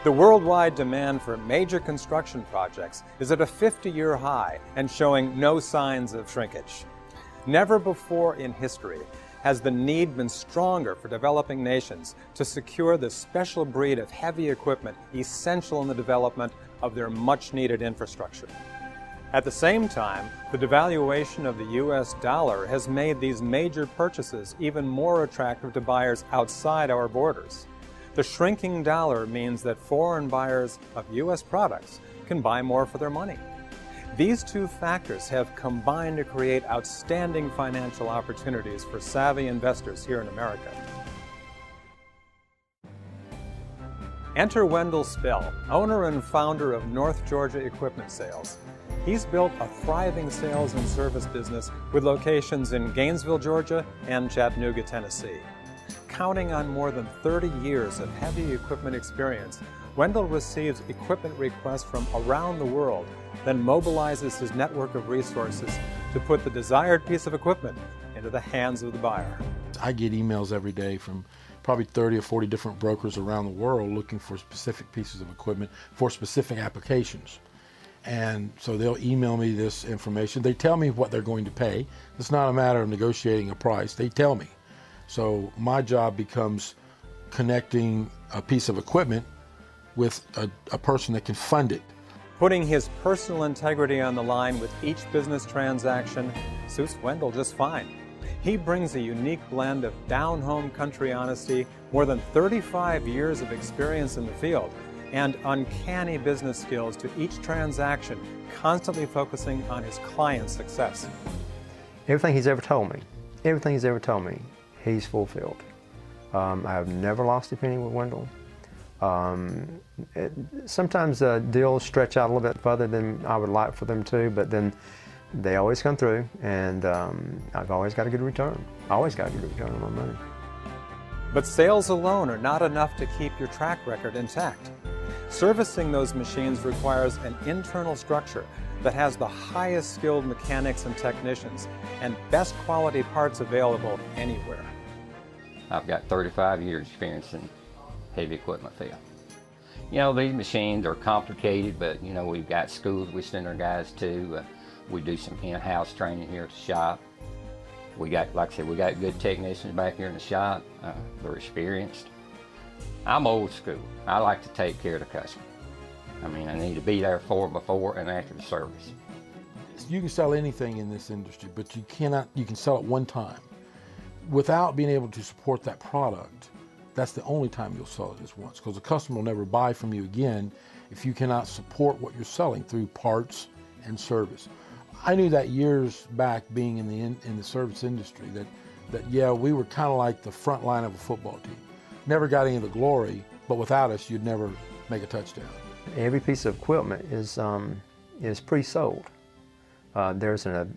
The worldwide demand for major construction projects is at a 50-year high and showing no signs of shrinkage. Never before in history has the need been stronger for developing nations to secure the special breed of heavy equipment essential in the development of their much-needed infrastructure. At the same time, the devaluation of the U.S. dollar has made these major purchases even more attractive to buyers outside our borders. The shrinking dollar means that foreign buyers of U.S. products can buy more for their money. These two factors have combined to create outstanding financial opportunities for savvy investors here in America. Enter Wendell Spell, owner and founder of North Georgia Equipment Sales. He's built a thriving sales and service business with locations in Gainesville, Georgia and Chattanooga, Tennessee. Counting on more than 30 years of heavy equipment experience, Wendell receives equipment requests from around the world, then mobilizes his network of resources to put the desired piece of equipment into the hands of the buyer. I get emails every day from probably 30 or 40 different brokers around the world looking for specific pieces of equipment for specific applications. And so they'll email me this information. They tell me what they're going to pay. It's not a matter of negotiating a price. They tell me. So my job becomes connecting a piece of equipment with a person that can fund it. Putting his personal integrity on the line with each business transaction suits Wendell just fine. He brings a unique blend of down-home country honesty, more than 35 years of experience in the field, and uncanny business skills to each transaction, constantly focusing on his client's success. Everything he's ever told me, he's fulfilled. I have never lost a penny with Wendell. Sometimes deals stretch out a little bit further than I would like for them to, but then they always come through, and I've always got a good return. I always got a good return on my money. But sales alone are not enough to keep your track record intact. Servicing those machines requires an internal structure that has the highest skilled mechanics and technicians and best quality parts available anywhere. I've got 35 years experience in heavy equipment field. You know, these machines are complicated, but you know, we've got schools we send our guys to. We do some in-house training here at the shop. We got, like I said, we got good technicians back here in the shop. They're experienced. I'm old school. I like to take care of the customer. I mean, I need to be there for before and after the service. You can sell anything in this industry, but you can sell it one time. Without being able to support that product, that's the only time you'll sell it is once, because the customer will never buy from you again if you cannot support what you're selling through parts and service. I knew that years back, being in the service industry, that yeah, we were kind of like the front line of a football team. Never got any of the glory, but without us, you'd never make a touchdown. Every piece of equipment is pre-sold. There's a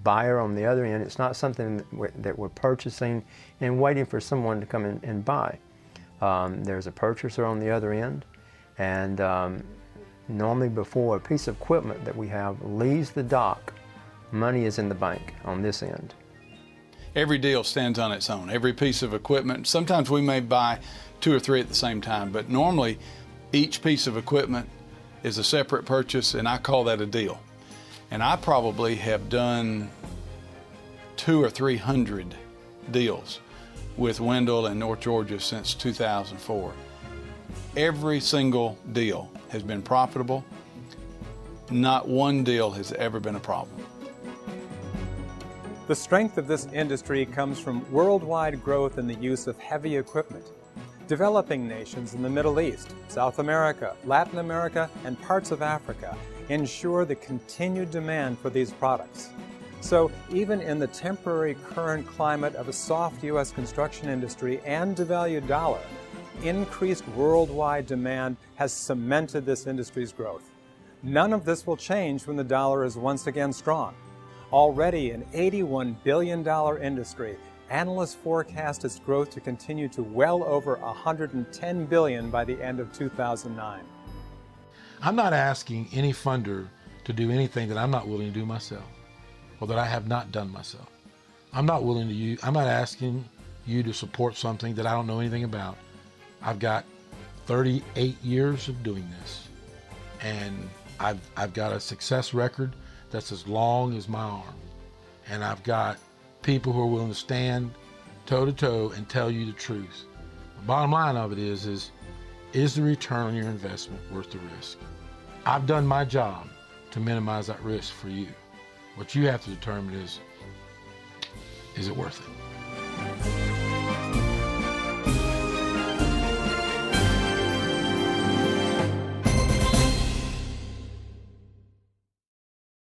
buyer on the other end. It's not something that we're purchasing and waiting for someone to come in and buy. There's a purchaser on the other end, and normally before a piece of equipment that we have leaves the dock, money is in the bank on this end. Every deal stands on its own. Every piece of equipment, sometimes we may buy 2 or 3 at the same time, but normally each piece of equipment is a separate purchase, and I call that a deal. And I probably have done 200 or 300 deals with Wendell and North Georgia since 2004. Every single deal has been profitable. Not one deal has ever been a problem. The strength of this industry comes from worldwide growth in the use of heavy equipment. Developing nations in the Middle East, South America, Latin America, and parts of Africa ensure the continued demand for these products. So even in the temporary current climate of a soft U.S. construction industry and devalued dollar, increased worldwide demand has cemented this industry's growth. None of this will change when the dollar is once again strong. Already an $81 billion industry, analysts forecast its growth to continue to well over $110 billion by the end of 2009. I'm not asking any funder to do anything that I'm not willing to do myself, or that I have not done myself. I'm not asking you to support something that I don't know anything about. I've got 38 years of doing this, and I've got a success record that's as long as my arm, and I've got people who are willing to stand toe to toe and tell you the truth. The bottom line of it is the return on your investment worth the risk? I've done my job to minimize that risk for you. What you have to determine is it worth it?